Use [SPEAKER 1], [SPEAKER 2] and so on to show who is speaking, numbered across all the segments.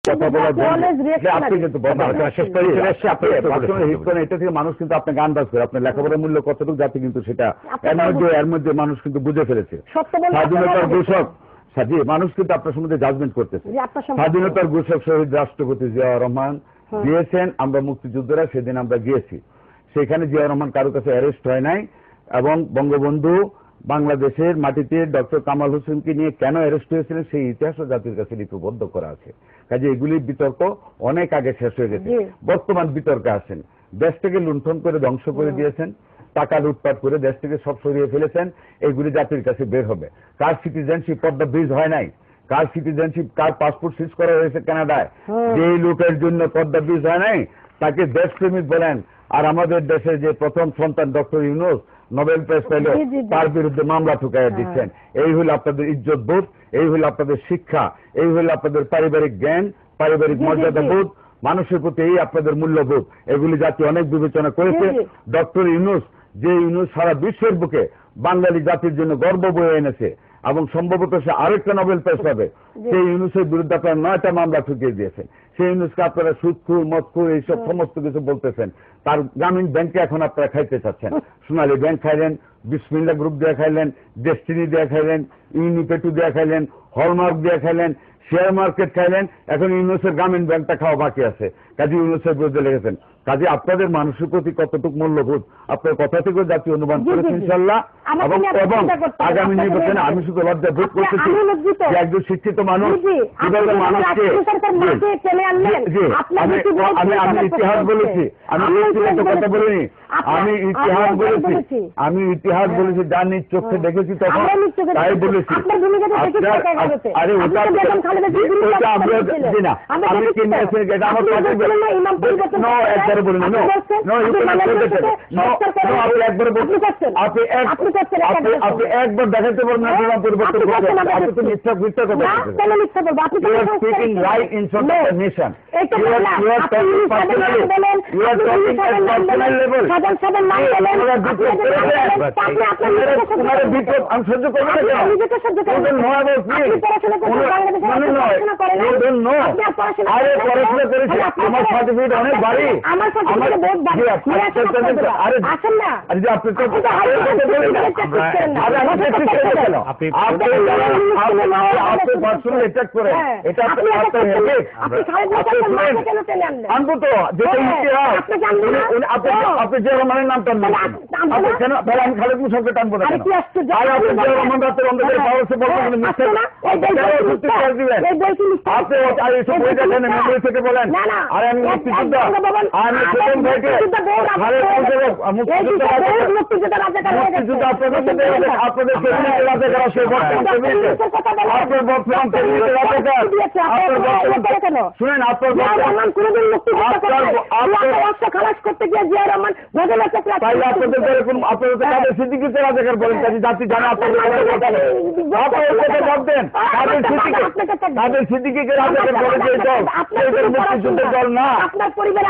[SPEAKER 1] কথা বলার আপনি কিন্তু শেষ করে এটা থেকে মানুষ কিন্তু আপনাকে আন্দাজ করে আপনার লেখাপড়ার মূল্য কতটুকু জাতি কিন্তু সেটা এর মধ্যে মানুষ কিন্তু বুঝে ফেলেছে। স্বাধীনতার ঘোষক মানুষ কিন্তু আপনার সম্বন্ধে জাজমেন্ট করতেছে। স্বাধীনতার ঘোষক শহীদ রাষ্ট্রপতি জিয়াউর রহমান দিয়েছেন, আমরা মুক্তিযোদ্ধারা সেদিন আমরা গিয়েছি, সেখানে জিয়াউর রহমান কারো কাছে অ্যারেস্ট হয় নাই এবং বঙ্গবন্ধু বাংলাদেশের মাটিতে ডক্টর কামাল হোসেনকে নিয়ে কেন অ্যারেস্ট হয়েছিলেন সেই ইতিহাসও জাতির কাছে লিপিবদ্ধ করা আছে। কাজে এগুলির বিতর্ক অনেক আগে শেষ হয়ে গেছে। বর্তমান বিতর্কে আসেন, দেশটাকে লুণ্ঠন করে ধ্বংস করে দিয়েছেন, টাকা লুটপাট করে দেশ থেকে সব সরিয়ে ফেলেছেন, এইগুলি জাতির কাছে বের হবে। কার সিটিজেনশিপ পদ্মা ব্রিজ হয় নাই, কার সিটিজেনশিপ কার পাসপোর্ট সিজ করা হয়েছে কানাডায়, যে লোকের জন্য পদ্মা ব্রিজ হয় নাই তাকে দেশপ্রেমিক বলেন। আর আমাদের দেশে যে প্রথম সন্তান ডক্টর ইউনূস নোবেল প্রাইজ পেল, তার বিরুদ্ধে মামলা ঠুকাইয়া দিচ্ছেন। এই হল আপনাদের ইজ্জত বোধ, এই হল আপনাদের শিক্ষা, এই হল আপনাদের পারিবারিক জ্ঞান, পারিবারিক মর্যাদা বোধ, মানুষের প্রতি এই আপনাদের মূল্যবোধ। এগুলি জাতি অনেক বিবেচনা করেছে। ডক্টর ইউনূস যে ইউনূস সারা বিশ্বের বুকে বাঙালি জাতির জন্য গর্ব বয়ে এনেছে এবং সম্ভবত সে আরেকটা নোবেল প্রাইজ পাবে, সেই ইউনূসের বিরুদ্ধে আপনারা 9টা মামলা ঠুকিয়ে দিয়েছেন। সেই ইউনূসকে আপনারা সুদখোর মদখোর এইসব সমস্ত কিছু বলতেছেন। তার গ্রামীণ ব্যাংকে এখন আপনারা খাইতে চাচ্ছেন। সোনালী ব্যাংক খাইলেন, বিসমিল্লা গ্রুপ দিয়ে খাইলেন, ডেস্টিনি দিয়ে খাইলেন, ইউনিপেটু দিয়ে খাইলেন, হলমার্ক দিয়ে খাইলেন, শেয়ার মার্কেট খাইলেন, এখন ইউনূসের গ্রামীণ ব্যাংকটা খাওয়া বাকি আছে। কাজে ইউনূসের বিরুদ্ধে লেগেছেন। কাজে আপনাদের মানুষের প্রতি কতটুকু মূল্যবোধ আপনার কথা থেকে জাতি অনুমান করেছে ইনশাল্লাহ। এবং আগামী নির্বাচনে আমি শুধু লজ্জা বোধ করতেছি যে একজন শিক্ষিত মানুষ কিভাবে মানুষকে আমি ইতিহাস বলেছি, আমি ব্যক্তিগত কথা বলিনি, আমি ইতিহাস বলেছি, আমি ইতিহাস বলেছি, যা নিজ চোখে দেখেছি তখন তাই বলেছি। আরে ওটা না আমি কি এটা আমার একবারে বলি না, আপনি একবার দেখাতে পারবেন না ইমাম পরিবর্তন করবেন। আপনি তো মিথ্যা মিথ্যা কথা বলছেন। You are speaking right in front of the nation. You are talking personally. You are talking at personal level. আমি সহ্য করবো না কেন? আরে পড়াশোনা করেছি, আমার সার্টিফিকেট অনেক বাড়ি, আনবো তো যেটা ইতিহাস। আপনি জিয়া রহমানের নাম টানবেন কেন? তাহলে আমি খালেদ মুশারফকে টানবো না কেন? আর আপনি জিয়া রহমান রাতের অন্ধকারে পাওয়ারসে বলবেন আপনি এইসব বই দেখেন, মেমোরি থেকে বলেন। আর আমি মুক্তিযোদ্ধা, আমি প্রথম থেকে মুক্তিযোদ্ধা আপনাদের রাজাকার আছে, আপনার বর্তমান শুনেন, আপনার খালাস করতে গিয়ে জিয়া রহমান আপনাদের সিদ্দিকীকে রাজাকার বলেন। জাতি জানে আপনাদের তাদের সিদ্দিকীকে রাজাকার বলে যে দল মুক্তিযুদ্ধের দল না,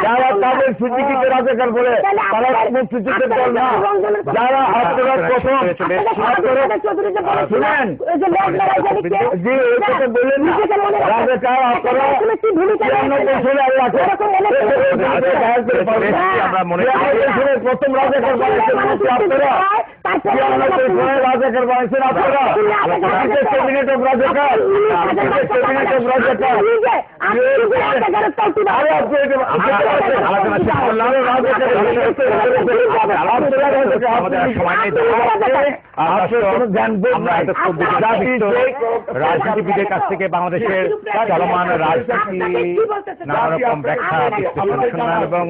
[SPEAKER 1] যারা তাদের সিদ্দিকীকে রাজাকার বলে তারা মুক্তিযুদ্ধের দল না। যারা আপনারা প্রথম শুনেন যে এই কথা বললেন না রাজাকার, আপনারা 93 সালে আল্লাহ প্রথম রাজাকার বানিয়েছেন আপনারা, 93 সালে রাজাকার বানিয়েছেন আপনারা। ক্যাবিনেট অফ রাজাকার, ক্যাবিনেট অফ রাজাকার।
[SPEAKER 2] রাজনীতিবিদের কাছ থেকে বাংলাদেশের চলমান রাজনীতি নানা রকম ব্যাখ্যা বিশ্লেষণ এবং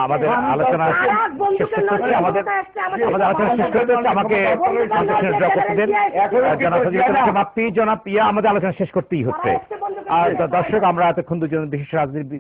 [SPEAKER 2] আমাদের আলোচনা শেষ করতে হচ্ছে। আমাদের আলোচনা শেষ করতে হচ্ছে, আমাকে করতে দেন। জনাব জনাব আমাদের আলোচনা শেষ করতেই হচ্ছে। আর দর্শক, আমরা এতক্ষণ দুজন বিশেষ রাজনীতি